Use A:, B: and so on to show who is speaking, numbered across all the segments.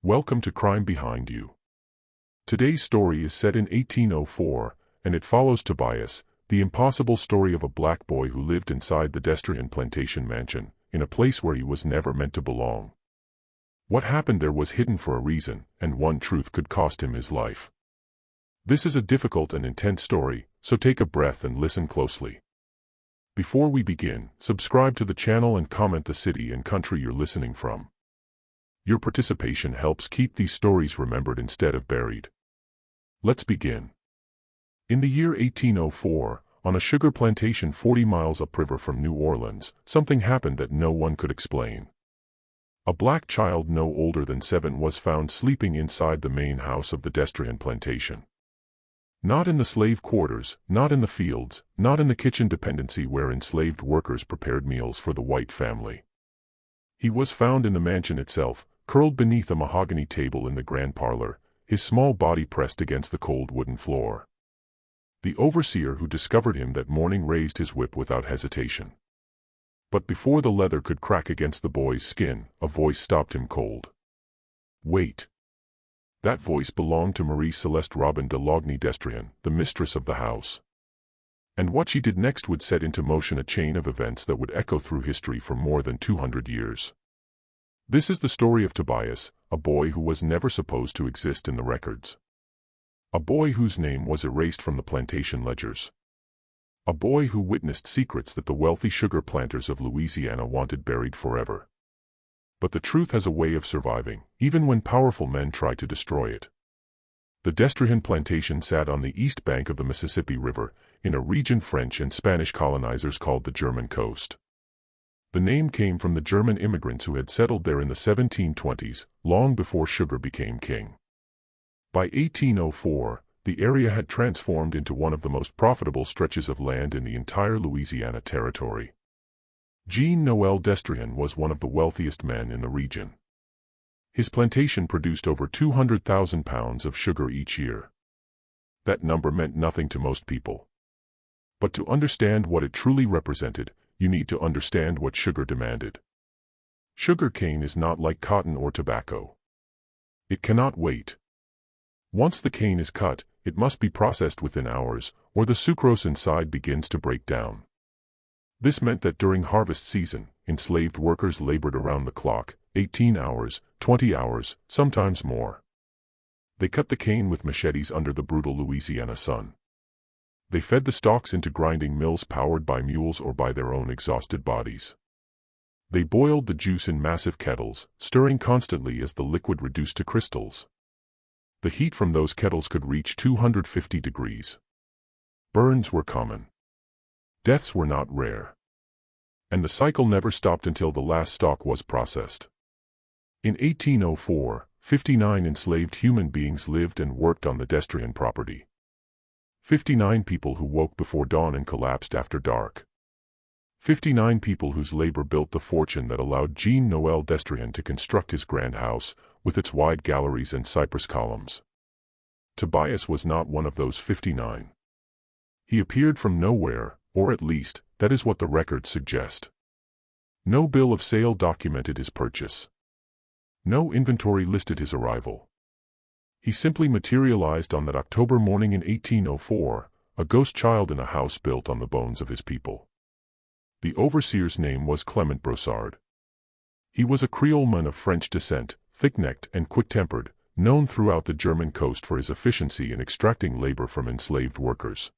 A: Welcome to Crime Behind You. Today's story is set in 1804, and it follows Tobias, the impossible story of a black boy who lived inside the Destrian Plantation mansion, in a place where he was never meant to belong. What happened there was hidden for a reason, and one truth could cost him his life. This is a difficult and intense story, so take a breath and listen closely. Before we begin, subscribe to the channel and comment the city and country you're listening from. Your participation helps keep these stories remembered instead of buried. Let's begin. In the year 1804, on a sugar plantation 40 miles upriver from New Orleans, something happened that no one could explain. A black child no older than 7 was found sleeping inside the main house of the Destrian plantation. Not in the slave quarters, not in the fields, not in the kitchen dependency where enslaved workers prepared meals for the white family. He was found in the mansion itself, curled beneath a mahogany table in the grand parlor, his small body pressed against the cold wooden floor. The overseer who discovered him that morning raised his whip without hesitation. But before the leather could crack against the boy's skin, a voice stopped him cold. Wait. That voice belonged to Marie Celeste Robin de Logny Destrian, the mistress of the house. And what she did next would set into motion a chain of events that would echo through history for more than 200 years. This is the story of Tobias, a boy who was never supposed to exist in the records. A boy whose name was erased from the plantation ledgers. A boy who witnessed secrets that the wealthy sugar planters of Louisiana wanted buried forever. But the truth has a way of surviving, even when powerful men try to destroy it. The Destrian plantation sat on the east bank of the Mississippi River, in a region French and Spanish colonizers called the German coast. The name came from the German immigrants who had settled there in the 1720s, long before sugar became king. By 1804, the area had transformed into one of the most profitable stretches of land in the entire Louisiana territory. Jean-Noel Destrian was one of the wealthiest men in the region. His plantation produced over 200,000 pounds of sugar each year. That number meant nothing to most people. But to understand what it truly represented, you need to understand what sugar demanded. Sugar cane is not like cotton or tobacco. It cannot wait. Once the cane is cut, it must be processed within hours, or the sucrose inside begins to break down. This meant that during harvest season, enslaved workers labored around the clock, 18 hours, 20 hours, sometimes more. They cut the cane with machetes under the brutal Louisiana sun. They fed the stalks into grinding mills powered by mules or by their own exhausted bodies. They boiled the juice in massive kettles, stirring constantly as the liquid reduced to crystals. The heat from those kettles could reach 250 degrees. Burns were common. Deaths were not rare. And the cycle never stopped until the last stalk was processed. In 1804, 59 enslaved human beings lived and worked on the Destrian property. 59 people who woke before dawn and collapsed after dark. 59 people whose labor built the fortune that allowed Jean-Noel Destrian to construct his grand house, with its wide galleries and cypress columns. Tobias was not one of those 59. He appeared from nowhere, or at least, that is what the records suggest. No bill of sale documented his purchase. No inventory listed his arrival. He simply materialized on that October morning in 1804, a ghost child in a house built on the bones of his people. The overseer's name was Clement Brossard. He was a Creole man of French descent, thick-necked and quick-tempered, known throughout the German coast for his efficiency in extracting labor from enslaved workers.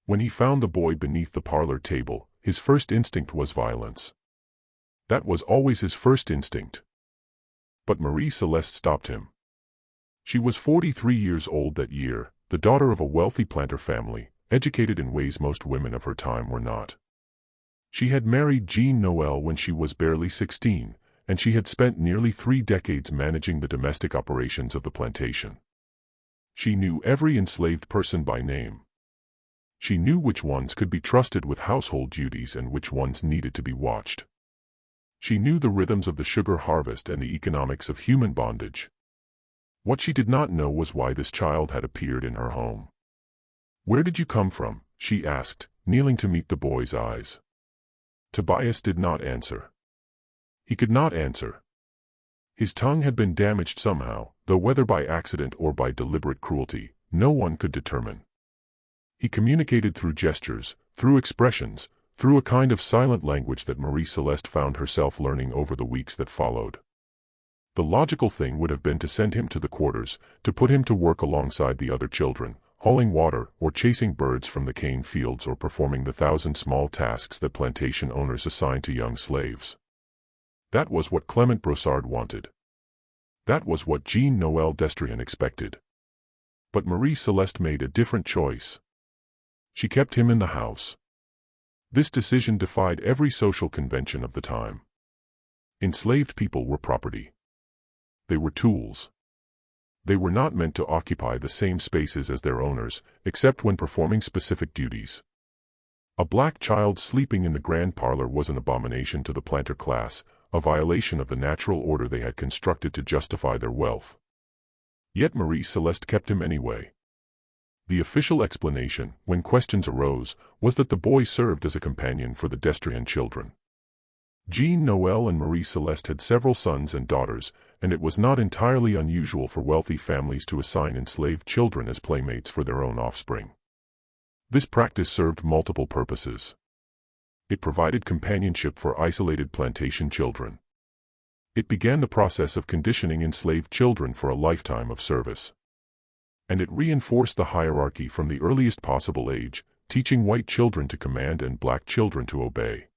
A: When he found the boy beneath the parlor table, his first instinct was violence. That was always his first instinct. But Marie Celeste stopped him. She was 43 years old that year, the daughter of a wealthy planter family, educated in ways most women of her time were not. She had married Jean-Noel when she was barely 16, and she had spent nearly 3 decades managing the domestic operations of the plantation. She knew every enslaved person by name. She knew which ones could be trusted with household duties and which ones needed to be watched. She knew the rhythms of the sugar harvest and the economics of human bondage. What she did not know was why this child had appeared in her home. "Where did you come from?" she asked, kneeling to meet the boy's eyes. Tobias did not answer. He could not answer. His tongue had been damaged somehow, though whether by accident or by deliberate cruelty, no one could determine. He communicated through gestures, through expressions, through a kind of silent language that Marie Celeste found herself learning over the weeks that followed. The logical thing would have been to send him to the quarters, to put him to work alongside the other children, hauling water, or chasing birds from the cane fields, or performing the 1,000 small tasks that plantation owners assign to young slaves. That was what Clement Brossard wanted. That was what Jean Noel Destrian expected. But Marie Celeste made a different choice. She kept him in the house. This decision defied every social convention of the time. Enslaved people were property. They were tools. They were not meant to occupy the same spaces as their owners, except when performing specific duties. A black child sleeping in the grand parlor was an abomination to the planter class, a violation of the natural order they had constructed to justify their wealth. Yet Marie Celeste kept him anyway. The official explanation, when questions arose, was that the boy served as a companion for the Destrian children. Jean Noel and Marie Celeste had several sons and daughters, and it was not entirely unusual for wealthy families to assign enslaved children as playmates for their own offspring. This practice served multiple purposes. It provided companionship for isolated plantation children. It began the process of conditioning enslaved children for a lifetime of service. And it reinforced the hierarchy from the earliest possible age, teaching white children to command and black children to obey.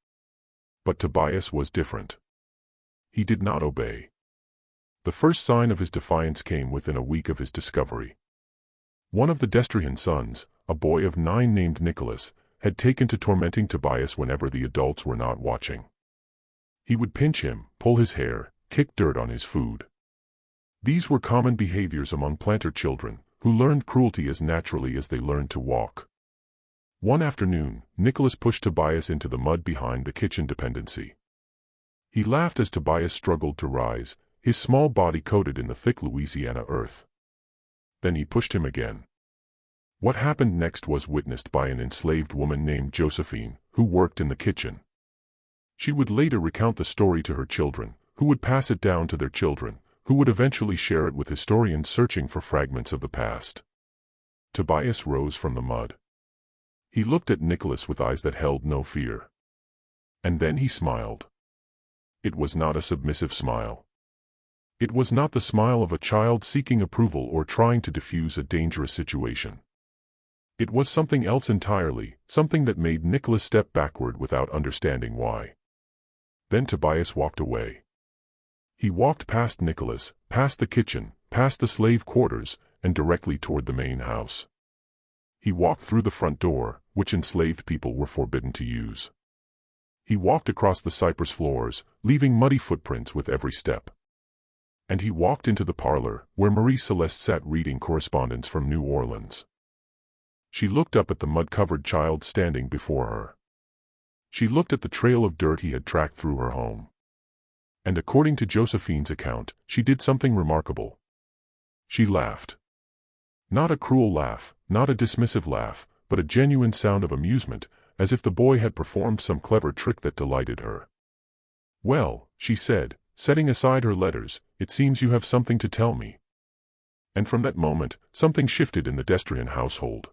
A: But Tobias was different. He did not obey. The first sign of his defiance came within a week of his discovery. One of the Destrian sons, a boy of 9 named Nicholas, had taken to tormenting Tobias whenever the adults were not watching. He would pinch him, pull his hair, kick dirt on his food. These were common behaviors among planter children, who learned cruelty as naturally as they learned to walk. One afternoon, Nicholas pushed Tobias into the mud behind the kitchen dependency. He laughed as Tobias struggled to rise, his small body coated in the thick Louisiana earth. Then he pushed him again. What happened next was witnessed by an enslaved woman named Josephine, who worked in the kitchen. She would later recount the story to her children, who would pass it down to their children, who would eventually share it with historians searching for fragments of the past. Tobias rose from the mud. He looked at Nicholas with eyes that held no fear. And then he smiled. It was not a submissive smile. It was not the smile of a child seeking approval or trying to defuse a dangerous situation. It was something else entirely, something that made Nicholas step backward without understanding why. Then Tobias walked away. He walked past Nicholas, past the kitchen, past the slave quarters, and directly toward the main house. He walked through the front door, which enslaved people were forbidden to use. He walked across the cypress floors, leaving muddy footprints with every step. And he walked into the parlor, where Marie Celeste sat reading correspondence from New Orleans. She looked up at the mud-covered child standing before her. She looked at the trail of dirt he had tracked through her home. And according to Josephine's account, she did something remarkable. She laughed. Not a cruel laugh, not a dismissive laugh, but a genuine sound of amusement, as if the boy had performed some clever trick that delighted her. "Well," she said, setting aside her letters, "it seems you have something to tell me." And from that moment, something shifted in the Destrian household.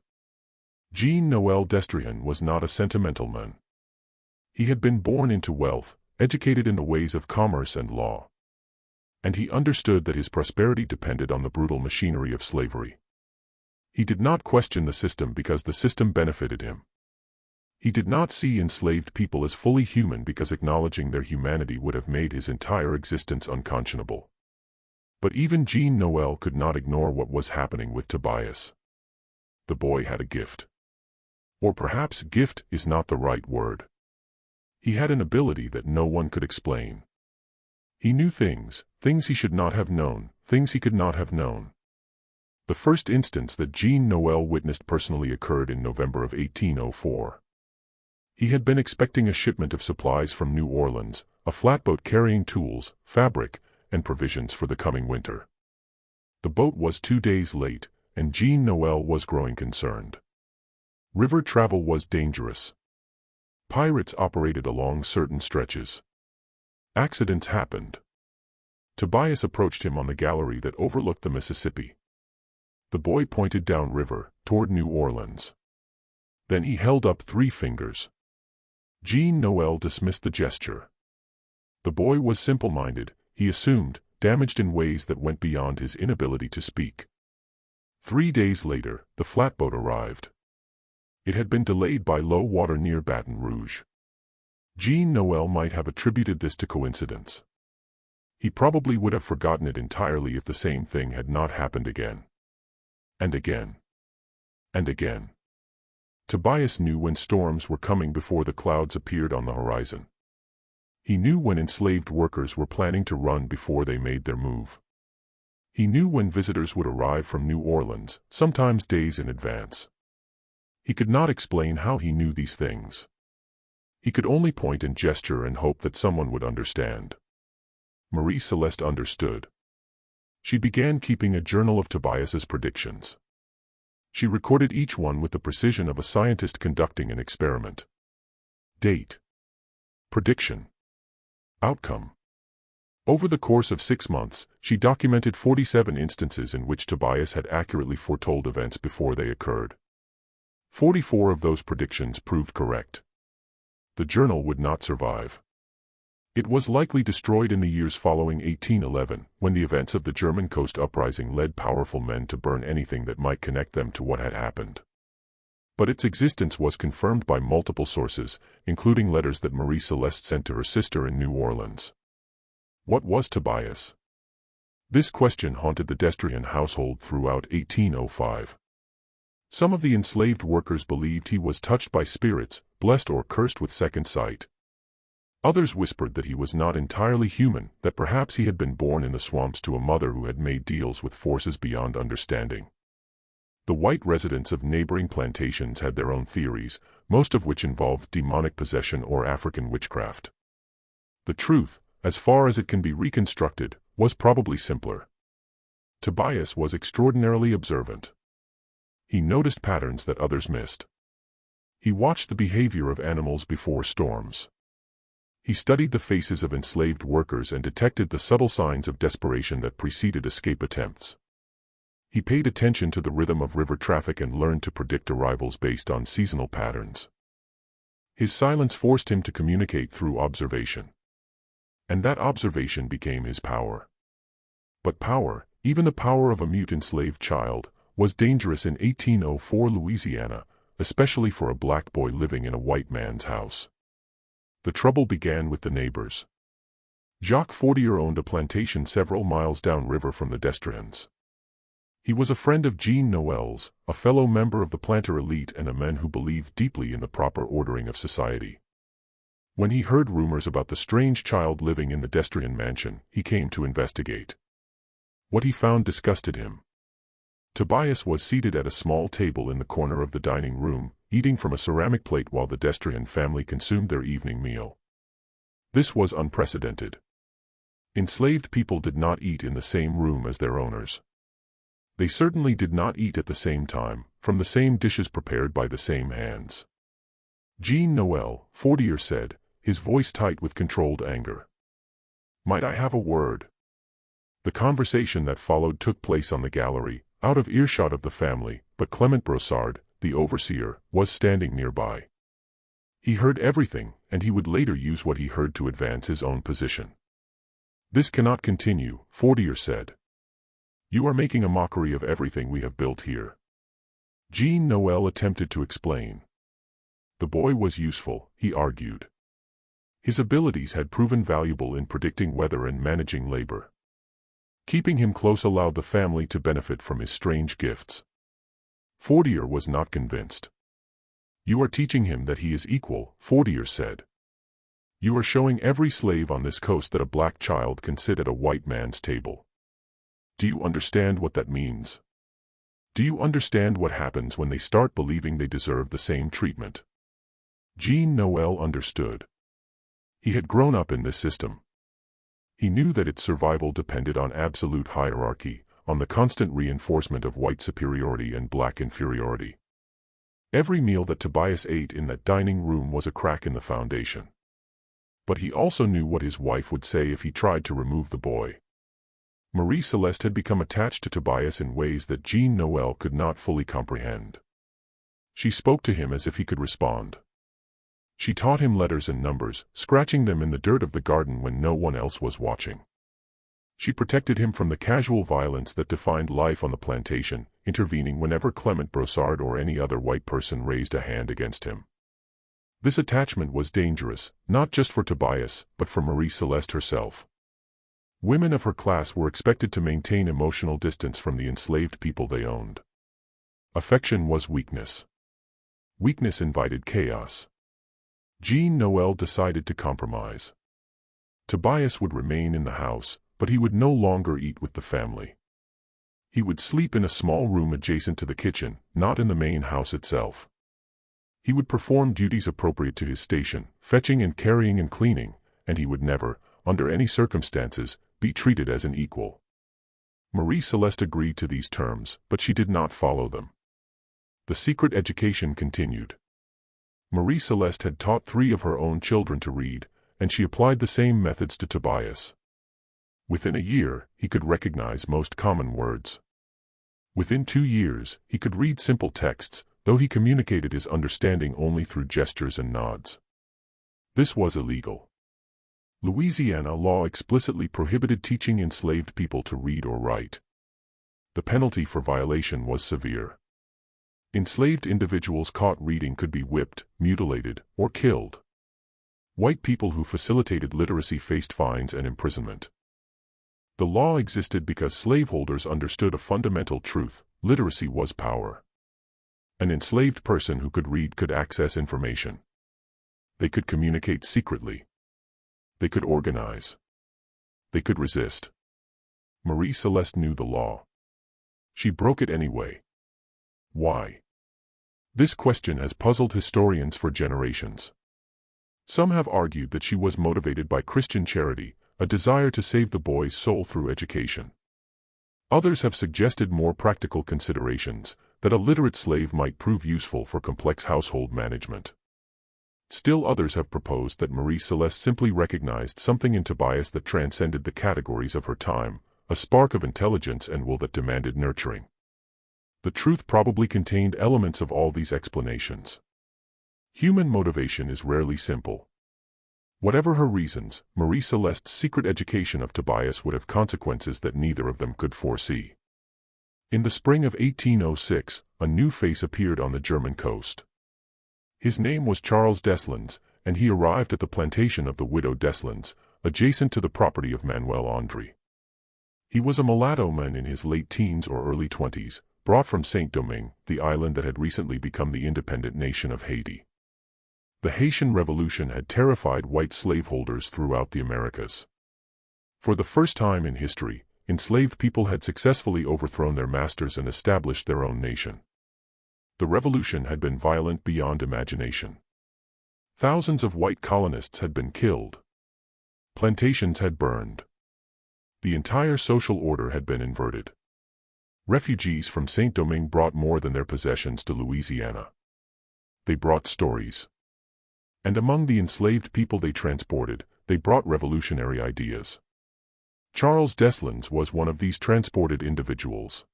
A: Jean Noel Destrian was not a sentimental man. He had been born into wealth, educated in the ways of commerce and law. And he understood that his prosperity depended on the brutal machinery of slavery. He did not question the system because the system benefited him. He did not see enslaved people as fully human because acknowledging their humanity would have made his entire existence unconscionable. But even Jean Noel could not ignore what was happening with Tobias. The boy had a gift. Or perhaps gift is not the right word. He had an ability that no one could explain. He knew things he should not have known, things he could not have known. The first instance that Jean Noel witnessed personally occurred in November of 1804. He had been expecting a shipment of supplies from New Orleans, a flatboat carrying tools, fabric, and provisions for the coming winter. The boat was 2 days late, and Jean Noel was growing concerned. River travel was dangerous. Pirates operated along certain stretches. Accidents happened. Tobias approached him on the gallery that overlooked the Mississippi. The boy pointed downriver, toward New Orleans. Then he held up 3 fingers. Jean Noel dismissed the gesture. The boy was simple-minded, he assumed, damaged in ways that went beyond his inability to speak. 3 days later, the flatboat arrived. It had been delayed by low water near Baton Rouge. Jean Noel might have attributed this to coincidence. He probably would have forgotten it entirely if the same thing had not happened again. And again. And again. Tobias knew when storms were coming before the clouds appeared on the horizon. He knew when enslaved workers were planning to run before they made their move. He knew when visitors would arrive from New Orleans, sometimes days in advance. He could not explain how he knew these things. He could only point and gesture and hope that someone would understand. Marie Celeste understood. She began keeping a journal of Tobias's predictions. She recorded each one with the precision of a scientist conducting an experiment. Date. Prediction. Outcome. Over the course of 6 months, she documented 47 instances in which Tobias had accurately foretold events before they occurred. 44 of those predictions proved correct. The journal would not survive. It was likely destroyed in the years following 1811, when the events of the German Coast Uprising led powerful men to burn anything that might connect them to what had happened. But its existence was confirmed by multiple sources, including letters that Marie Celeste sent to her sister in New Orleans. What was Tobias? This question haunted the Destrian household throughout 1805. Some of the enslaved workers believed he was touched by spirits, blessed or cursed with second sight. Others whispered that he was not entirely human, that perhaps he had been born in the swamps to a mother who had made deals with forces beyond understanding. The white residents of neighboring plantations had their own theories, most of which involved demonic possession or African witchcraft. The truth, as far as it can be reconstructed, was probably simpler. Tobias was extraordinarily observant. He noticed patterns that others missed. He watched the behavior of animals before storms. He studied the faces of enslaved workers and detected the subtle signs of desperation that preceded escape attempts. He paid attention to the rhythm of river traffic and learned to predict arrivals based on seasonal patterns. His silence forced him to communicate through observation. And that observation became his power. But power, even the power of a mute enslaved child, was dangerous in 1804 Louisiana, especially for a black boy living in a white man's house. The trouble began with the neighbors. Jacques Fortier owned a plantation several miles downriver from the Destrians. He was a friend of Jean Noel's, a fellow member of the planter elite and a man who believed deeply in the proper ordering of society. When he heard rumors about the strange child living in the Destrian mansion, he came to investigate. What he found disgusted him. Tobias was seated at a small table in the corner of the dining room, eating from a ceramic plate while the Destrian family consumed their evening meal. This was unprecedented. Enslaved people did not eat in the same room as their owners. They certainly did not eat at the same time, from the same dishes prepared by the same hands. Jean Noel, Fortier said, his voice tight with controlled anger. "Might I have a word?" The conversation that followed took place on the gallery, out of earshot of the family, but Clement Brossard, the overseer, was standing nearby. He heard everything, and he would later use what he heard to advance his own position. "This cannot continue," Fortier said. "You are making a mockery of everything we have built here." Jean Noel attempted to explain. The boy was useful, he argued. His abilities had proven valuable in predicting weather and managing labor. Keeping him close allowed the family to benefit from his strange gifts. Fortier was not convinced. "You are teaching him that he is equal," Fortier said. "You are showing every slave on this coast that a black child can sit at a white man's table. Do you understand what that means? Do you understand what happens when they start believing they deserve the same treatment?" Jean Noel understood. He had grown up in this system. He knew that its survival depended on absolute hierarchy, on the constant reinforcement of white superiority and black inferiority. Every meal that Tobias ate in that dining room was a crack in the foundation. But he also knew what his wife would say if he tried to remove the boy. Marie Celeste had become attached to Tobias in ways that Jean Noel could not fully comprehend. She spoke to him as if he could respond. She taught him letters and numbers, scratching them in the dirt of the garden when no one else was watching. She protected him from the casual violence that defined life on the plantation, intervening whenever Clement Brossard or any other white person raised a hand against him. This attachment was dangerous, not just for Tobias, but for Marie Celeste herself. Women of her class were expected to maintain emotional distance from the enslaved people they owned. Affection was weakness. Weakness invited chaos. Jean Noel decided to compromise. Tobias would remain in the house, but he would no longer eat with the family. He would sleep in a small room adjacent to the kitchen, not in the main house itself. He would perform duties appropriate to his station, fetching and carrying and cleaning, and he would never, under any circumstances, be treated as an equal. Marie Celeste agreed to these terms, but she did not follow them. The secret education continued. Marie Celeste had taught 3 of her own children to read, and she applied the same methods to Tobias. Within a year, he could recognize most common words. Within 2 years, he could read simple texts, though he communicated his understanding only through gestures and nods. This was illegal. Louisiana law explicitly prohibited teaching enslaved people to read or write. The penalty for violation was severe. Enslaved individuals caught reading could be whipped, mutilated, or killed. White people who facilitated literacy faced fines and imprisonment. The law existed because slaveholders understood a fundamental truth: literacy was power. An enslaved person who could read could access information. They could communicate secretly. They could organize. They could resist. Marie Celeste knew the law. She broke it anyway. Why? This question has puzzled historians for generations. Some have argued that she was motivated by Christian charity, a desire to save the boy's soul through education. Others have suggested more practical considerations, that a literate slave might prove useful for complex household management. Still others have proposed that Marie Celeste simply recognized something in Tobias that transcended the categories of her time, a spark of intelligence and will that demanded nurturing. The truth probably contained elements of all these explanations. Human motivation is rarely simple. Whatever her reasons, Marie Celeste's secret education of Tobias would have consequences that neither of them could foresee. In the spring of 1806, a new face appeared on the German coast. His name was Charles Deslandes, and he arrived at the plantation of the widow Deslandes, adjacent to the property of Manuel André. He was a mulatto man in his late teens or early 20s, brought from Saint-Domingue, the island that had recently become the independent nation of Haiti. The Haitian Revolution had terrified white slaveholders throughout the Americas. For the first time in history, enslaved people had successfully overthrown their masters and established their own nation. The revolution had been violent beyond imagination. Thousands of white colonists had been killed. Plantations had burned. The entire social order had been inverted. Refugees from Saint-Domingue brought more than their possessions to Louisiana. They brought stories. And among the enslaved people they transported, they brought revolutionary ideas. Charles Deslandes was one of these transported individuals.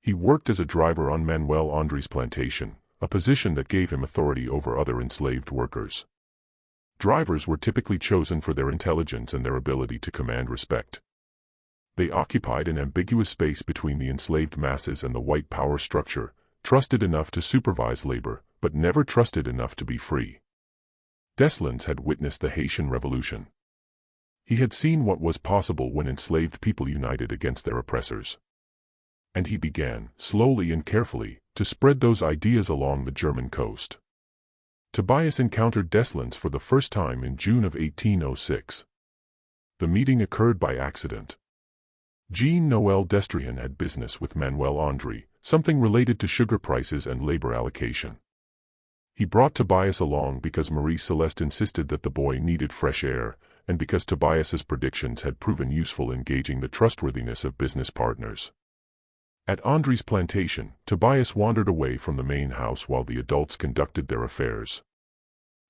A: He worked as a driver on Manuel André's plantation, a position that gave him authority over other enslaved workers. Drivers were typically chosen for their intelligence and their ability to command respect. They occupied an ambiguous space between the enslaved masses and the white power structure, trusted enough to supervise labor, but never trusted enough to be free. Deslandes had witnessed the Haitian Revolution. He had seen what was possible when enslaved people united against their oppressors. And he began, slowly and carefully, to spread those ideas along the German coast. Tobias encountered Deslandes for the first time in June of 1806. The meeting occurred by accident. Jean Noel Destrian had business with Manuel André, something related to sugar prices and labor allocation. He brought Tobias along because Marie Celeste insisted that the boy needed fresh air, and because Tobias's predictions had proven useful in gauging the trustworthiness of business partners. At André's plantation, Tobias wandered away from the main house while the adults conducted their affairs.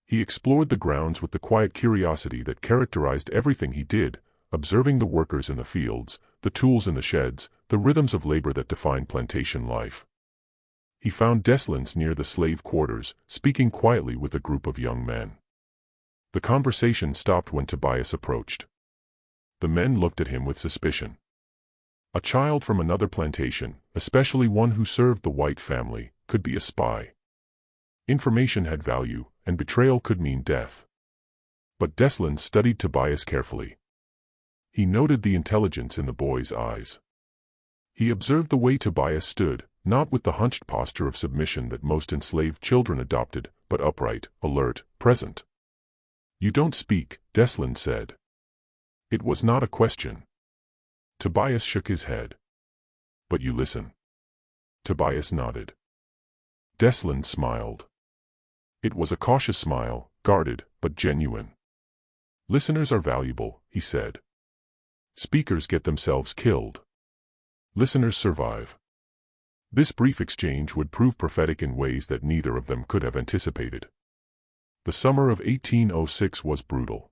A: He explored the grounds with the quiet curiosity that characterized everything he did, observing the workers in the fields, the tools in the sheds, the rhythms of labor that define plantation life. He found Deslins near the slave quarters, speaking quietly with a group of young men. The conversation stopped when Tobias approached. The men looked at him with suspicion. A child from another plantation, especially one who served the white family, could be a spy. Information had value, and betrayal could mean death. But Deslin studied Tobias carefully. He noted the intelligence in the boy's eyes. He observed the way Tobias stood, not with the hunched posture of submission that most enslaved children adopted, but upright, alert, present. "You don't speak," Deslin said. It was not a question. Tobias shook his head. "But you listen." Tobias nodded. Deslin smiled. It was a cautious smile, guarded, but genuine. "Listeners are valuable," he said. "Speakers get themselves killed. Listeners survive." This brief exchange would prove prophetic in ways that neither of them could have anticipated. The summer of 1806 was brutal.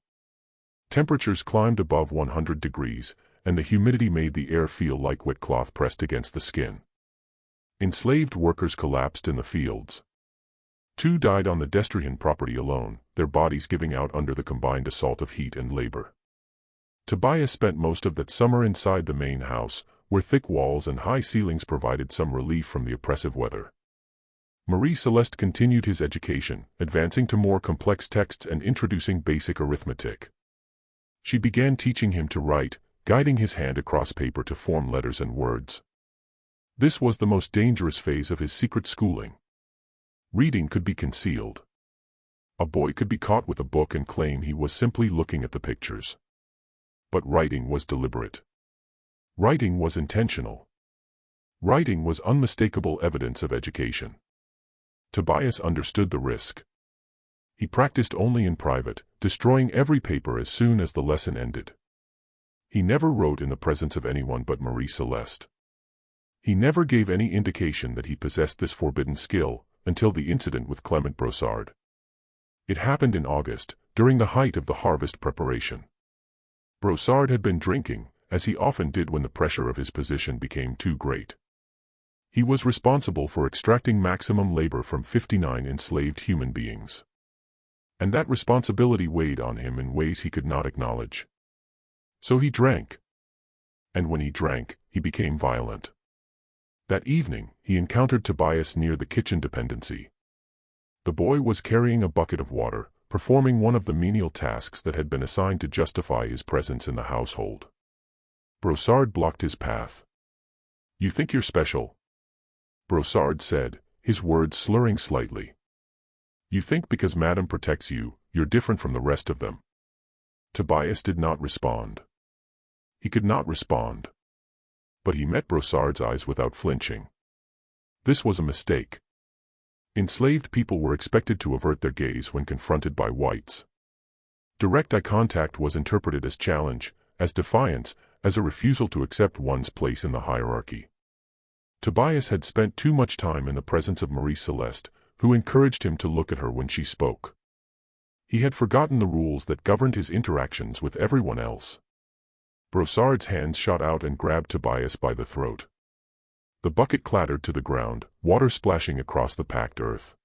A: Temperatures climbed above 100 degrees, and the humidity made the air feel like wet cloth pressed against the skin. Enslaved workers collapsed in the fields. 2 died on the Destrian property alone, their bodies giving out under the combined assault of heat and labor. Tobias spent most of that summer inside the main house, where thick walls and high ceilings provided some relief from the oppressive weather. Marie Celeste continued his education, advancing to more complex texts and introducing basic arithmetic. She began teaching him to write, guiding his hand across paper to form letters and words. This was the most dangerous phase of his secret schooling. Reading could be concealed. A boy could be caught with a book and claim he was simply looking at the pictures. But writing was deliberate. Writing was intentional. Writing was unmistakable evidence of education. Tobias understood the risk. He practiced only in private, destroying every paper as soon as the lesson ended. He never wrote in the presence of anyone but Marie Celeste. He never gave any indication that he possessed this forbidden skill, until the incident with Clement Brossard. It happened in August, during the height of the harvest preparation. Brossard had been drinking, as he often did when the pressure of his position became too great. He was responsible for extracting maximum labor from 59 enslaved human beings. And that responsibility weighed on him in ways he could not acknowledge. So he drank. And when he drank, he became violent. That evening, he encountered Tobias near the kitchen dependency. The boy was carrying a bucket of water, performing one of the menial tasks that had been assigned to justify his presence in the household. Brossard blocked his path. "You think you're special?" Brossard said, his words slurring slightly. "You think because Madame protects you, you're different from the rest of them." Tobias did not respond. He could not respond. But he met Brossard's eyes without flinching. This was a mistake. Enslaved people were expected to avert their gaze when confronted by whites. Direct eye contact was interpreted as challenge, as defiance, as a refusal to accept one's place in the hierarchy. Tobias had spent too much time in the presence of Marie Celeste, who encouraged him to look at her when she spoke. He had forgotten the rules that governed his interactions with everyone else. Brossard's hands shot out and grabbed Tobias by the throat. The bucket clattered to the ground, water splashing across the packed earth.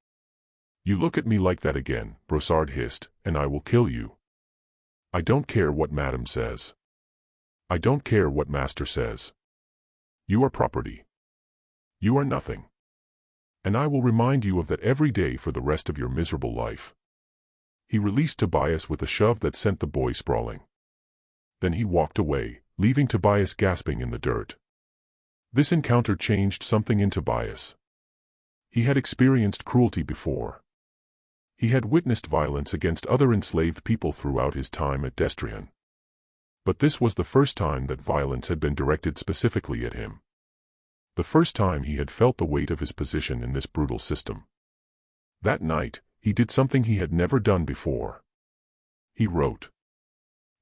A: "You look at me like that again," Brossard hissed, "and I will kill you. I don't care what Madame says. I don't care what Master says. You are property. You are nothing. And I will remind you of that every day for the rest of your miserable life." He released Tobias with a shove that sent the boy sprawling. Then he walked away, leaving Tobias gasping in the dirt. This encounter changed something in Tobias. He had experienced cruelty before. He had witnessed violence against other enslaved people throughout his time at Destrian. But this was the first time that violence had been directed specifically at him. The first time he had felt the weight of his position in this brutal system. That night, he did something he had never done before. He wrote.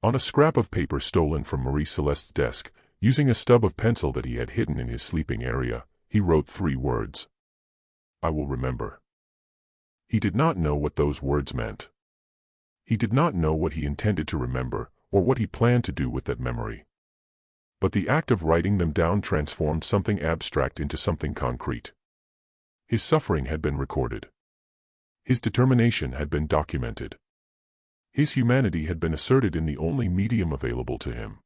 A: On a scrap of paper stolen from Marie Celeste's desk, using a stub of pencil that he had hidden in his sleeping area, he wrote 3 words. "I will remember." He did not know what those words meant. He did not know what he intended to remember, or what he planned to do with that memory. But the act of writing them down transformed something abstract into something concrete. His suffering had been recorded. His determination had been documented. His humanity had been asserted in the only medium available to him.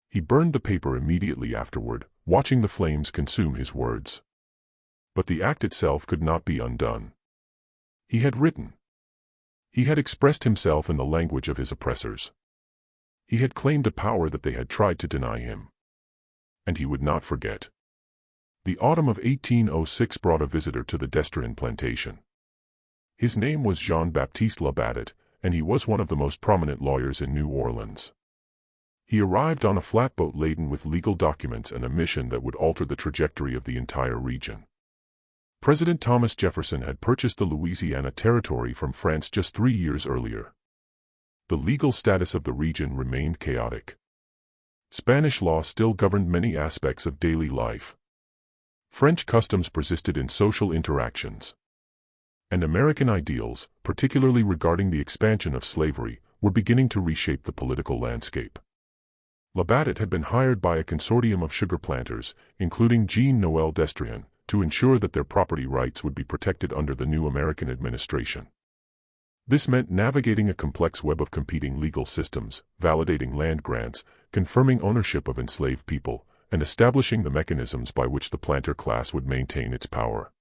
A: He burned the paper immediately afterward, watching the flames consume his words. But the act itself could not be undone. He had written. He had expressed himself in the language of his oppressors. He had claimed a power that they had tried to deny him. And he would not forget. The autumn of 1806 brought a visitor to the Destrin plantation. His name was Jean-Baptiste Labatut, and he was one of the most prominent lawyers in New Orleans. He arrived on a flatboat laden with legal documents and a mission that would alter the trajectory of the entire region. President Thomas Jefferson had purchased the Louisiana territory from France just 3 years earlier. The legal status of the region remained chaotic. Spanish law still governed many aspects of daily life. French customs persisted in social interactions. And American ideals, particularly regarding the expansion of slavery, were beginning to reshape the political landscape. Labatut had been hired by a consortium of sugar planters, including Jean-Noël Destrin, to ensure that their property rights would be protected under the new American administration. This meant navigating a complex web of competing legal systems, validating land grants, confirming ownership of enslaved people, and establishing the mechanisms by which the planter class would maintain its power.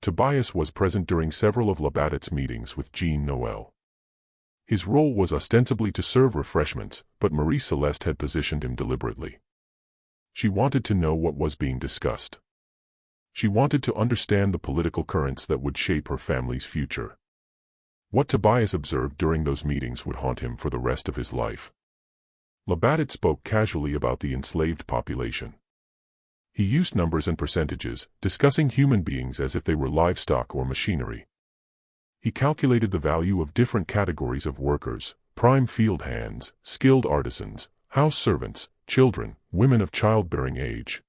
A: Tobias was present during several of Labatut's meetings with Jean-Noël. His role was ostensibly to serve refreshments, but Marie Celeste had positioned him deliberately. She wanted to know what was being discussed. She wanted to understand the political currents that would shape her family's future. What Tobias observed during those meetings would haunt him for the rest of his life. Labatut spoke casually about the enslaved population. He used numbers and percentages, discussing human beings as if they were livestock or machinery. He calculated the value of different categories of workers: prime field hands, skilled artisans, house servants, children, women of childbearing age.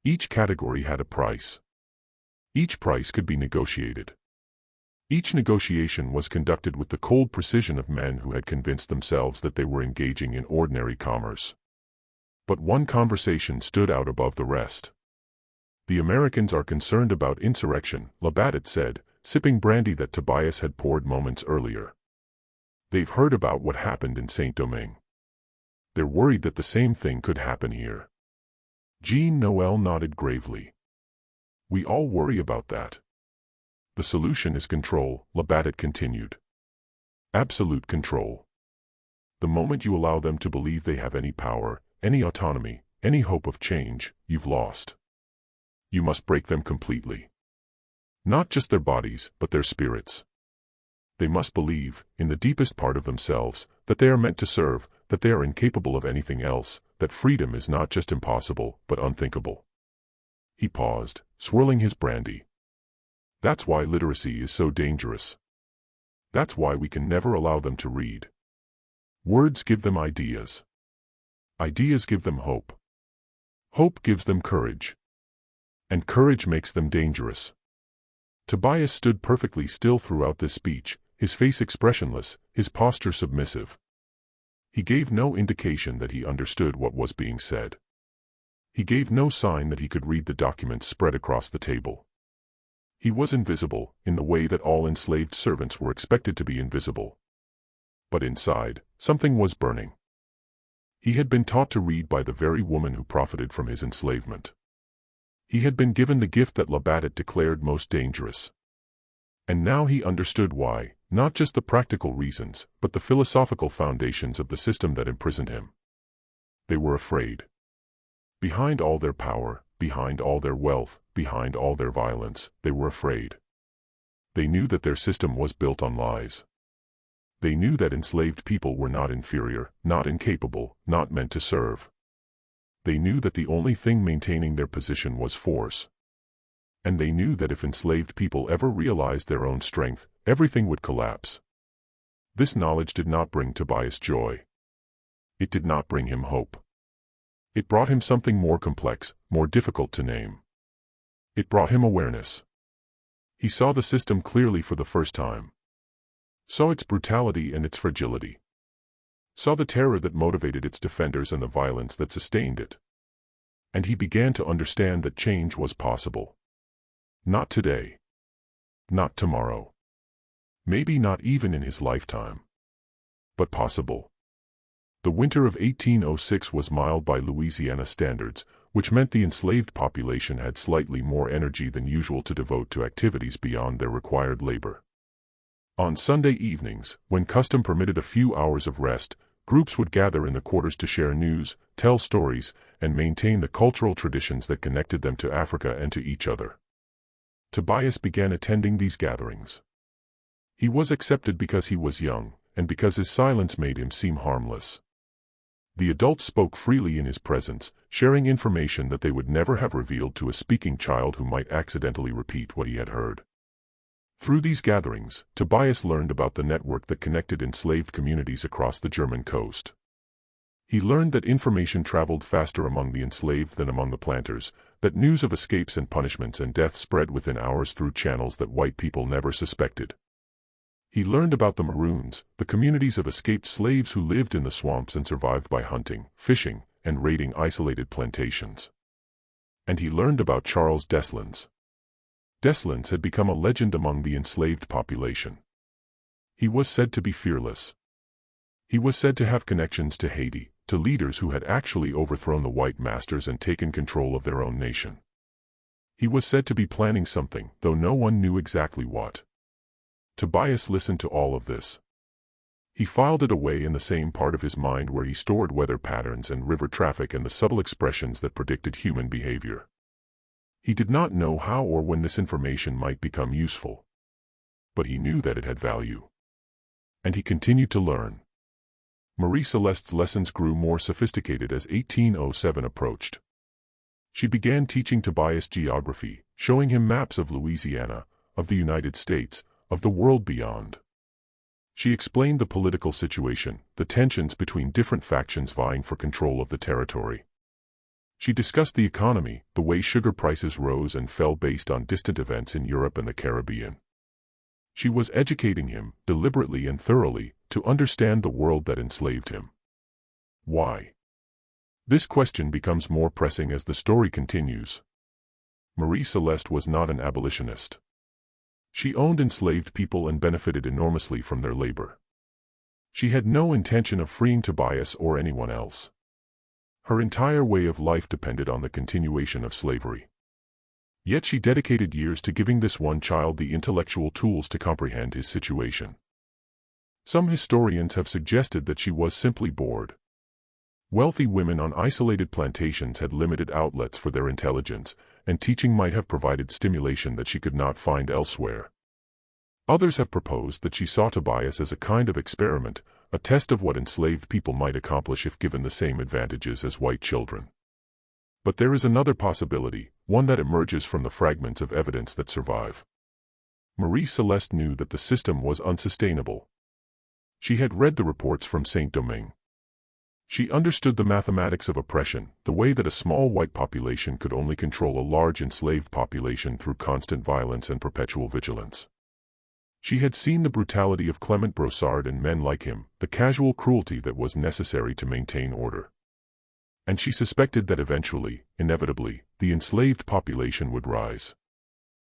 A: Each category had a price. Each price could be negotiated. Each negotiation was conducted with the cold precision of men who had convinced themselves that they were engaging in ordinary commerce. But one conversation stood out above the rest. "The Americans are concerned about insurrection," Labatut said, sipping brandy that Tobias had poured moments earlier. "They've heard about what happened in Saint-Domingue. They're worried that the same thing could happen here." Jean-Noël nodded gravely. "We all worry about that. The solution is control," Labatut continued. "Absolute control. The moment you allow them to believe they have any power, any autonomy, any hope of change, you've lost. You must break them completely. Not just their bodies, but their spirits. They must believe, in the deepest part of themselves, that they are meant to serve, that they are incapable of anything else, that freedom is not just impossible, but unthinkable." He paused, swirling his brandy. "That's why literacy is so dangerous. That's why we can never allow them to read. Words give them ideas. Ideas give them hope. Hope gives them courage. And courage makes them dangerous." Tobias stood perfectly still throughout this speech, his face expressionless, his posture submissive. He gave no indication that he understood what was being said. He gave no sign that he could read the documents spread across the table. He was invisible, in the way that all enslaved servants were expected to be invisible. But inside, something was burning. He had been taught to read by the very woman who profited from his enslavement. He had been given the gift that Labatut declared most dangerous. And now he understood why, not just the practical reasons, but the philosophical foundations of the system that imprisoned him. They were afraid. Behind all their power, behind all their wealth, behind all their violence, they were afraid. They knew that their system was built on lies. They knew that enslaved people were not inferior, not incapable, not meant to serve. They knew that the only thing maintaining their position was force. And they knew that if enslaved people ever realized their own strength, everything would collapse. This knowledge did not bring Tobias joy. It did not bring him hope. It brought him something more complex, more difficult to name. It brought him awareness. He saw the system clearly for the first time. Saw its brutality and its fragility. saw the terror that motivated its defenders and the violence that sustained it. And he began to understand that change was possible. Not today. Not tomorrow. Maybe not even in his lifetime. But possible. The winter of 1806 was mild by Louisiana standards, which meant the enslaved population had slightly more energy than usual to devote to activities beyond their required labor. On Sunday evenings, when custom permitted a few hours of rest, groups would gather in the quarters to share news, tell stories, and maintain the cultural traditions that connected them to Africa and to each other. Tobias began attending these gatherings. He was accepted because he was young, and because his silence made him seem harmless. The adults spoke freely in his presence, sharing information that they would never have revealed to a speaking child who might accidentally repeat what he had heard. Through these gatherings, Tobias learned about the network that connected enslaved communities across the German coast. He learned that information traveled faster among the enslaved than among the planters, that news of escapes and punishments and death spread within hours through channels that white people never suspected. He learned about the Maroons, the communities of escaped slaves who lived in the swamps and survived by hunting, fishing, and raiding isolated plantations. And he learned about Charles Deslandes. Deslandes had become a legend among the enslaved population. He was said to be fearless. He was said to have connections to Haiti, to leaders who had actually overthrown the white masters and taken control of their own nation. He was said to be planning something, though no one knew exactly what. Tobias listened to all of this. He filed it away in the same part of his mind where he stored weather patterns and river traffic and the subtle expressions that predicted human behavior. He did not know how or when this information might become useful. But he knew that it had value. And he continued to learn. Marie Celeste's lessons grew more sophisticated as 1807 approached. She began teaching Tobias geography, showing him maps of Louisiana, of the United States, of the world beyond. She explained the political situation, the tensions between different factions vying for control of the territory. She discussed the economy, the way sugar prices rose and fell based on distant events in Europe and the Caribbean. She was educating him, deliberately and thoroughly, to understand the world that enslaved him. Why? This question becomes more pressing as the story continues. Marie Celeste was not an abolitionist. She owned enslaved people and benefited enormously from their labor. She had no intention of freeing Tobias or anyone else. Her entire way of life depended on the continuation of slavery. Yet she dedicated years to giving this one child the intellectual tools to comprehend his situation. Some historians have suggested that she was simply bored. Wealthy women on isolated plantations had limited outlets for their intelligence, and teaching might have provided stimulation that she could not find elsewhere. Others have proposed that she saw Tobias as a kind of experiment, a test of what enslaved people might accomplish if given the same advantages as white children. But there is another possibility, one that emerges from the fragments of evidence that survive. Marie Celeste knew that the system was unsustainable. She had read the reports from Saint-Domingue. She understood the mathematics of oppression, the way that a small white population could only control a large enslaved population through constant violence and perpetual vigilance. She had seen the brutality of Clement Brossard and men like him, the casual cruelty that was necessary to maintain order. And she suspected that eventually, inevitably, the enslaved population would rise.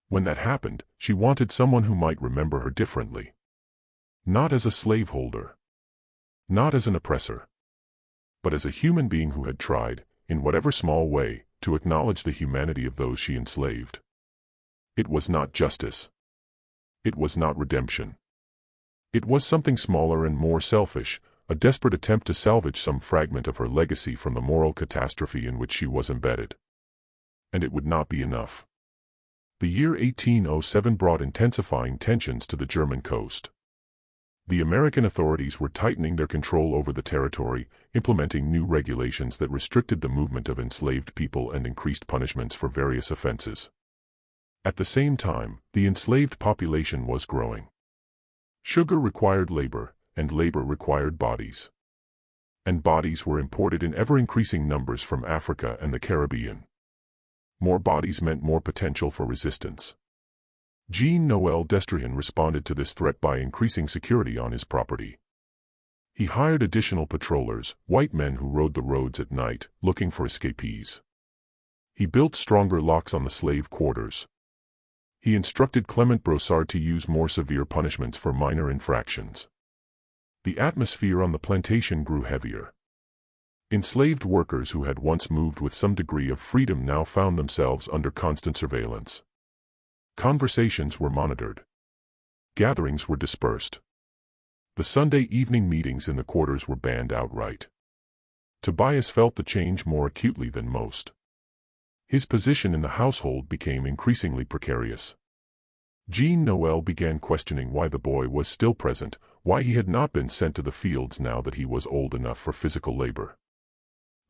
A: When that happened, she wanted someone who might remember her differently. Not as a slaveholder. Not as an oppressor. But as a human being who had tried, in whatever small way, to acknowledge the humanity of those she enslaved. It was not justice. It was not redemption. It was something smaller and more selfish, a desperate attempt to salvage some fragment of her legacy from the moral catastrophe in which she was embedded. And it would not be enough. The year 1807 brought intensifying tensions to the German coast. The American authorities were tightening their control over the territory, implementing new regulations that restricted the movement of enslaved people and increased punishments for various offenses. At the same time, the enslaved population was growing. Sugar required labor, and labor required bodies. And bodies were imported in ever-increasing numbers from Africa and the Caribbean. More bodies meant more potential for resistance. Jean-Noël Destrian responded to this threat by increasing security on his property. He hired additional patrollers, white men who rode the roads at night, looking for escapees. He built stronger locks on the slave quarters. He instructed Clement Brossard to use more severe punishments for minor infractions. The atmosphere on the plantation grew heavier. Enslaved workers who had once moved with some degree of freedom now found themselves under constant surveillance. Conversations were monitored. Gatherings were dispersed. The Sunday evening meetings in the quarters were banned outright. Tobias felt the change more acutely than most. His position in the household became increasingly precarious. Jean Noel began questioning why the boy was still present, why he had not been sent to the fields now that he was old enough for physical labor.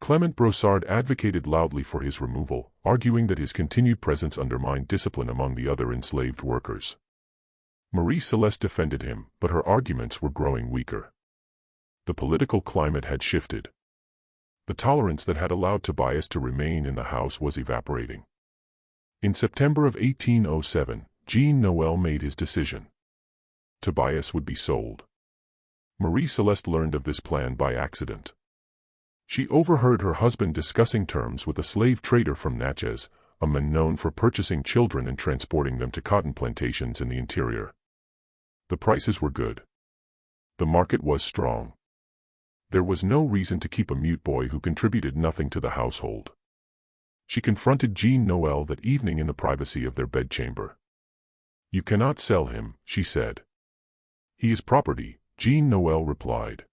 A: Clement Brossard advocated loudly for his removal, arguing that his continued presence undermined discipline among the other enslaved workers. Marie Celeste defended him, but her arguments were growing weaker. The political climate had shifted. The tolerance that had allowed Tobias to remain in the house was evaporating. In September of 1807, Jean Noel made his decision. Tobias would be sold. Marie Celeste learned of this plan by accident. She overheard her husband discussing terms with a slave trader from Natchez, a man known for purchasing children and transporting them to cotton plantations in the interior. The prices were good. The market was strong. There was no reason to keep a mute boy who contributed nothing to the household. She confronted Jean Noel that evening in the privacy of their bedchamber. "You cannot sell him," she said. "He is property," Jean Noel replied.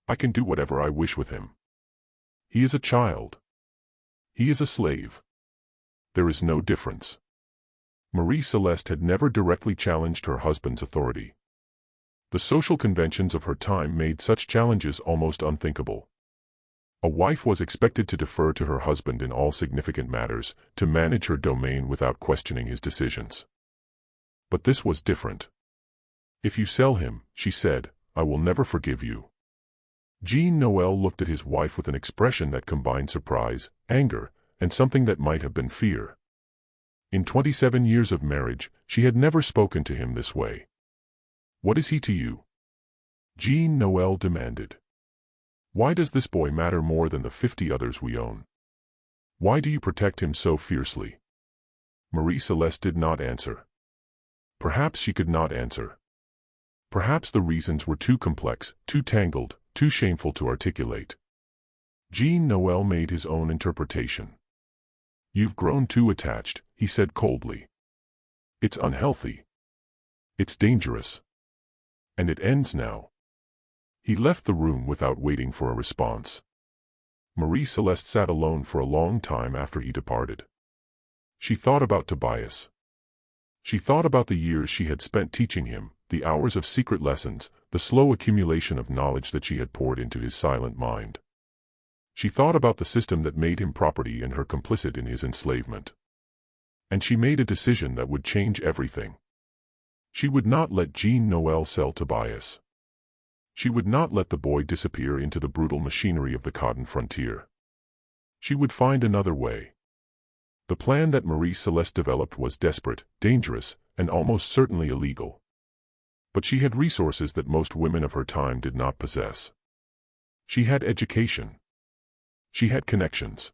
A: "I can do whatever I wish with him. He is a child. He is a slave. There is no difference." Marie Celeste had never directly challenged her husband's authority. The social conventions of her time made such challenges almost unthinkable. A wife was expected to defer to her husband in all significant matters, to manage her domain without questioning his decisions. But this was different. "If you sell him," she said, "I will never forgive you." Jean Noel looked at his wife with an expression that combined surprise, anger, and something that might have been fear. In 27 years of marriage, she had never spoken to him this way. "What is he to you?" Jean Noel demanded. "Why does this boy matter more than the 50 others we own? Why do you protect him so fiercely?" Marie Celeste did not answer. Perhaps she could not answer. Perhaps the reasons were too complex, too tangled, too shameful to articulate. Jean Noel made his own interpretation. "You've grown too attached," he said coldly. "It's unhealthy. It's dangerous. And it ends now." He left the room without waiting for a response. Marie Celeste sat alone for a long time after he departed. She thought about Tobias. She thought about the years she had spent teaching him, the hours of secret lessons, the slow accumulation of knowledge that she had poured into his silent mind. She thought about the system that made him property and her complicit in his enslavement. And she made a decision that would change everything. She would not let Jean Noel sell Tobias. She would not let the boy disappear into the brutal machinery of the cotton frontier. She would find another way. The plan that Marie Celeste developed was desperate, dangerous, and almost certainly illegal. But she had resources that most women of her time did not possess. She had education. She had connections.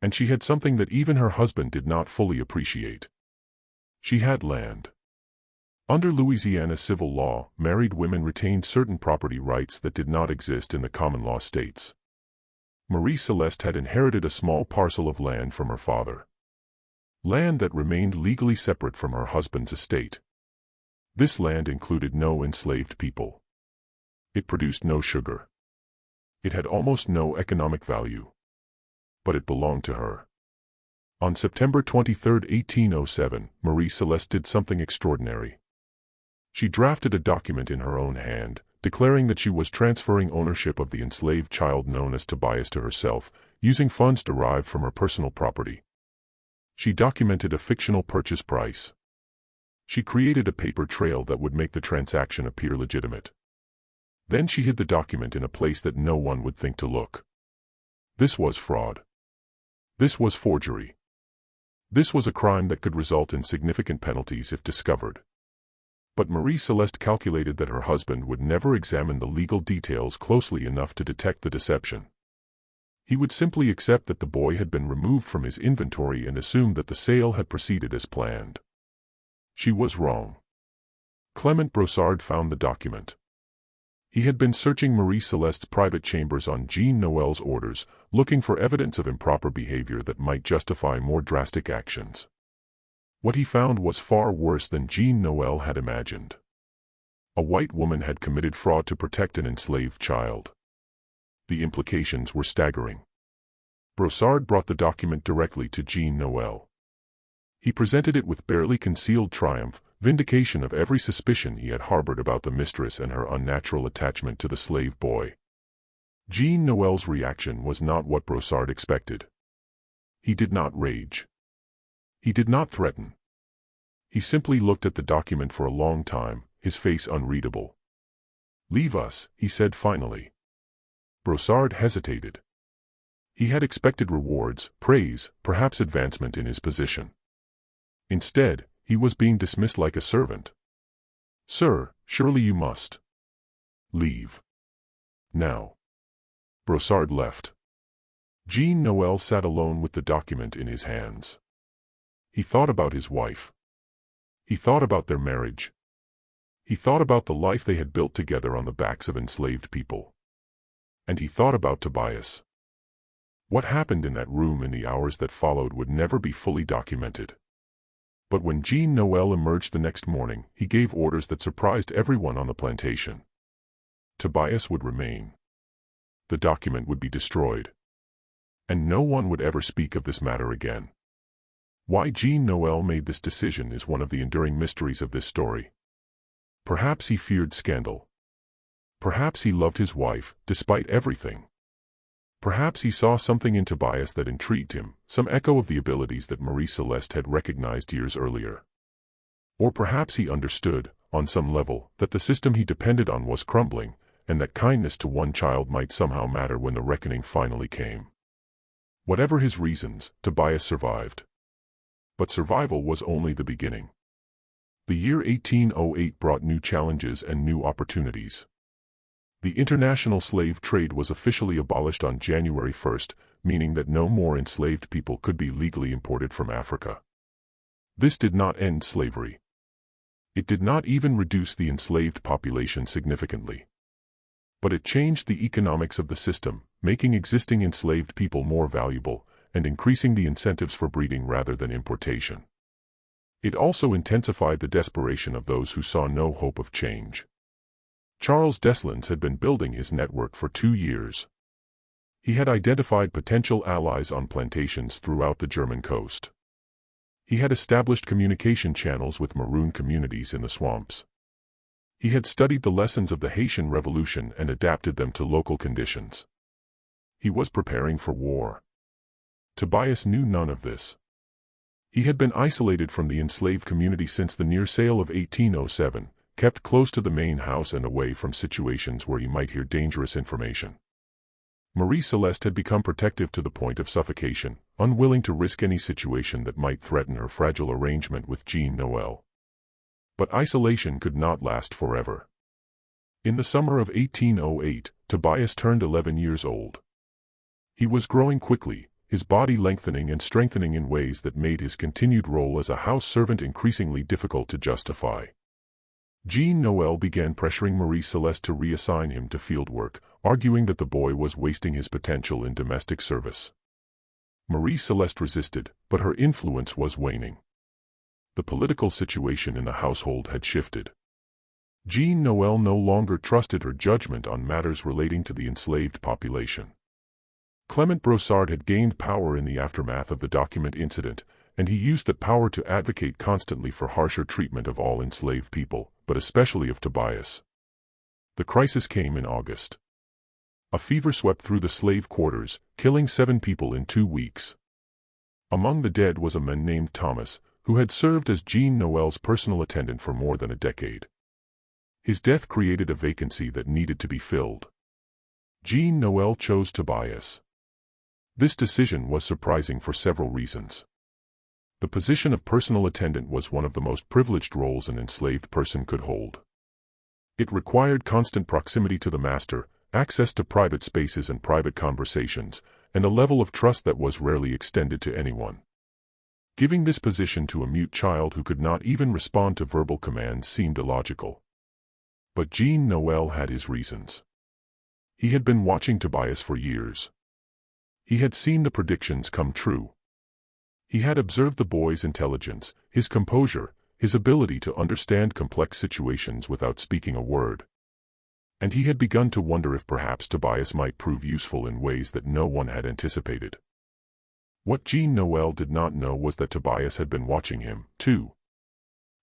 A: And she had something that even her husband did not fully appreciate. She had land. Under Louisiana civil law, married women retained certain property rights that did not exist in the common law states. Marie Celeste had inherited a small parcel of land from her father. Land that remained legally separate from her husband's estate. This land included no enslaved people. It produced no sugar. It had almost no economic value. But it belonged to her. On September 23, 1807, Marie Celeste did something extraordinary. She drafted a document in her own hand, declaring that she was transferring ownership of the enslaved child known as Tobias to herself, using funds derived from her personal property. She documented a fictional purchase price. She created a paper trail that would make the transaction appear legitimate. Then she hid the document in a place that no one would think to look. This was fraud. This was forgery. This was a crime that could result in significant penalties if discovered. But Marie Celeste calculated that her husband would never examine the legal details closely enough to detect the deception. He would simply accept that the boy had been removed from his inventory and assume that the sale had proceeded as planned. She was wrong. Clement Brossard found the document. He had been searching Marie Celeste's private chambers on Jean Noel's orders, looking for evidence of improper behavior that might justify more drastic actions. What he found was far worse than Jean Noel had imagined. A white woman had committed fraud to protect an enslaved child. The implications were staggering. Brossard brought the document directly to Jean Noel. He presented it with barely concealed triumph, vindication of every suspicion he had harbored about the mistress and her unnatural attachment to the slave boy. Jean Noel's reaction was not what Brossard expected. He did not rage. He did not threaten. He simply looked at the document for a long time, his face unreadable. "Leave us," he said finally. Brossard hesitated. He had expected rewards, praise, perhaps advancement in his position. Instead, he was being dismissed like a servant. "Sir, surely you must leave now." Brossard left. Jean Noel sat alone with the document in his hands. He thought about his wife. He thought about their marriage. He thought about the life they had built together on the backs of enslaved people. And he thought about Tobias. What happened in that room in the hours that followed would never be fully documented. But when Jean Noel emerged the next morning, he gave orders that surprised everyone on the plantation. Tobias would remain. The document would be destroyed. And no one would ever speak of this matter again. Why Jean Noel made this decision is one of the enduring mysteries of this story. Perhaps he feared scandal. Perhaps he loved his wife, despite everything. Perhaps he saw something in Tobias that intrigued him, some echo of the abilities that Marie Celeste had recognized years earlier. Or perhaps he understood, on some level, that the system he depended on was crumbling, and that kindness to one child might somehow matter when the reckoning finally came. Whatever his reasons, Tobias survived. But survival was only the beginning. The year 1808 brought new challenges and new opportunities. The international slave trade was officially abolished on January 1st, meaning that no more enslaved people could be legally imported from Africa. This did not end slavery. It did not even reduce the enslaved population significantly. But it changed the economics of the system, making existing enslaved people more valuable, and increasing the incentives for breeding rather than importation. It also intensified the desperation of those who saw no hope of change. Charles Deslandes had been building his network for 2 years. He had identified potential allies on plantations throughout the German coast. He had established communication channels with maroon communities in the swamps. He had studied the lessons of the Haitian Revolution and adapted them to local conditions. He was preparing for war. Tobias knew none of this. He had been isolated from the enslaved community since the near sale of 1807, kept close to the main house and away from situations where he might hear dangerous information. Marie Celeste had become protective to the point of suffocation, unwilling to risk any situation that might threaten her fragile arrangement with Jean Noel. But isolation could not last forever. In the summer of 1808, Tobias turned 11 years old. He was growing quickly, his body lengthening and strengthening in ways that made his continued role as a house servant increasingly difficult to justify. Jean Noel began pressuring Marie Celeste to reassign him to field work, arguing that the boy was wasting his potential in domestic service. Marie Celeste resisted, but her influence was waning. The political situation in the household had shifted. Jean Noel no longer trusted her judgment on matters relating to the enslaved population. Clement Brossard had gained power in the aftermath of the document incident, and he used that power to advocate constantly for harsher treatment of all enslaved people, but especially of Tobias. The crisis came in August. A fever swept through the slave quarters, killing 7 people in 2 weeks. Among the dead was a man named Thomas, who had served as Jean Noel's personal attendant for more than a decade. His death created a vacancy that needed to be filled. Jean Noel chose Tobias. This decision was surprising for several reasons. The position of personal attendant was one of the most privileged roles an enslaved person could hold. It required constant proximity to the master, access to private spaces and private conversations, and a level of trust that was rarely extended to anyone. Giving this position to a mute child who could not even respond to verbal commands seemed illogical. But Jean Noel had his reasons. He had been watching Tobias for years. He had seen the predictions come true. He had observed the boy's intelligence, his composure, his ability to understand complex situations without speaking a word. And he had begun to wonder if perhaps Tobias might prove useful in ways that no one had anticipated. What Jean Noel did not know was that Tobias had been watching him, too.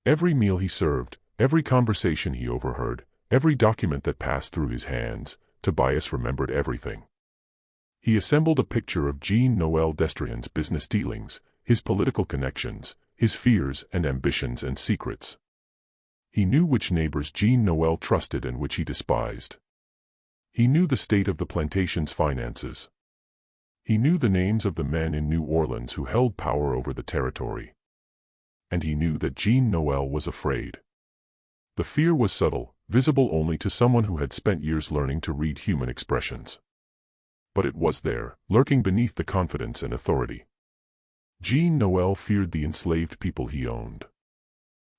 A: Every meal he served, every conversation he overheard, every document that passed through his hands, Tobias remembered everything. He assembled a picture of Jean Noel Destrian's business dealings, his political connections, his fears and ambitions and secrets. He knew which neighbors Jean Noel trusted and which he despised. He knew the state of the plantation's finances. He knew the names of the men in New Orleans who held power over the territory. And he knew that Jean Noel was afraid. The fear was subtle, visible only to someone who had spent years learning to read human expressions. But it was there, lurking beneath the confidence and authority. Jean Noel feared the enslaved people he owned.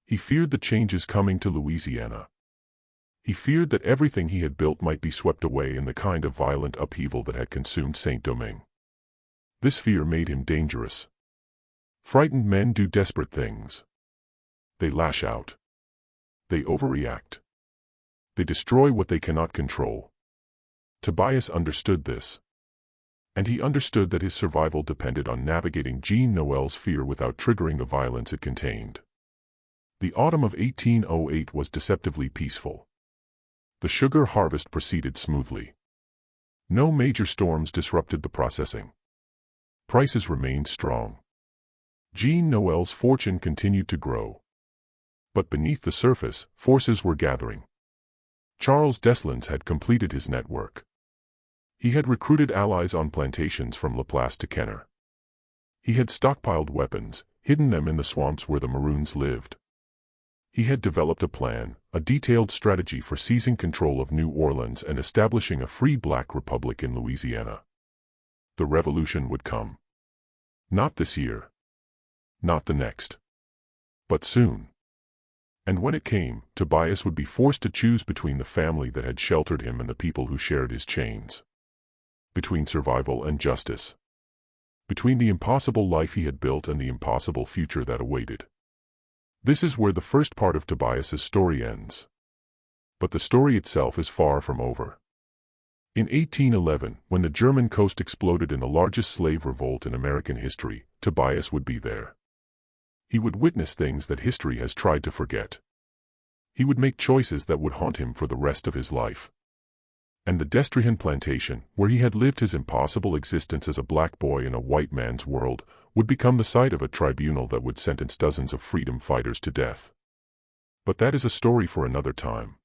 A: He feared the changes coming to Louisiana. He feared that everything he had built might be swept away in the kind of violent upheaval that had consumed Saint-Domingue. This fear made him dangerous. Frightened men do desperate things. They lash out. They overreact. They destroy what they cannot control. Tobias understood this. And he understood that his survival depended on navigating Jean Noel's fear without triggering the violence it contained. The autumn of 1808 was deceptively peaceful. The sugar harvest proceeded smoothly. No major storms disrupted the processing. Prices remained strong. Jean Noel's fortune continued to grow. But beneath the surface, forces were gathering. Charles Deslandes had completed his network. He had recruited allies on plantations from Laplace to Kenner. He had stockpiled weapons, hidden them in the swamps where the Maroons lived. He had developed a plan, a detailed strategy for seizing control of New Orleans and establishing a free black republic in Louisiana. The revolution would come. Not this year. Not the next. But soon. And when it came, Tobias would be forced to choose between the family that had sheltered him and the people who shared his chains. Between survival and justice. Between the impossible life he had built and the impossible future that awaited. This is where the first part of Tobias's story ends. But the story itself is far from over. In 1811, when the German coast exploded in the largest slave revolt in American history, Tobias would be there. He would witness things that history has tried to forget. He would make choices that would haunt him for the rest of his life. And the Destrian plantation, where he had lived his impossible existence as a black boy in a white man's world, would become the site of a tribunal that would sentence dozens of freedom fighters to death. But that is a story for another time.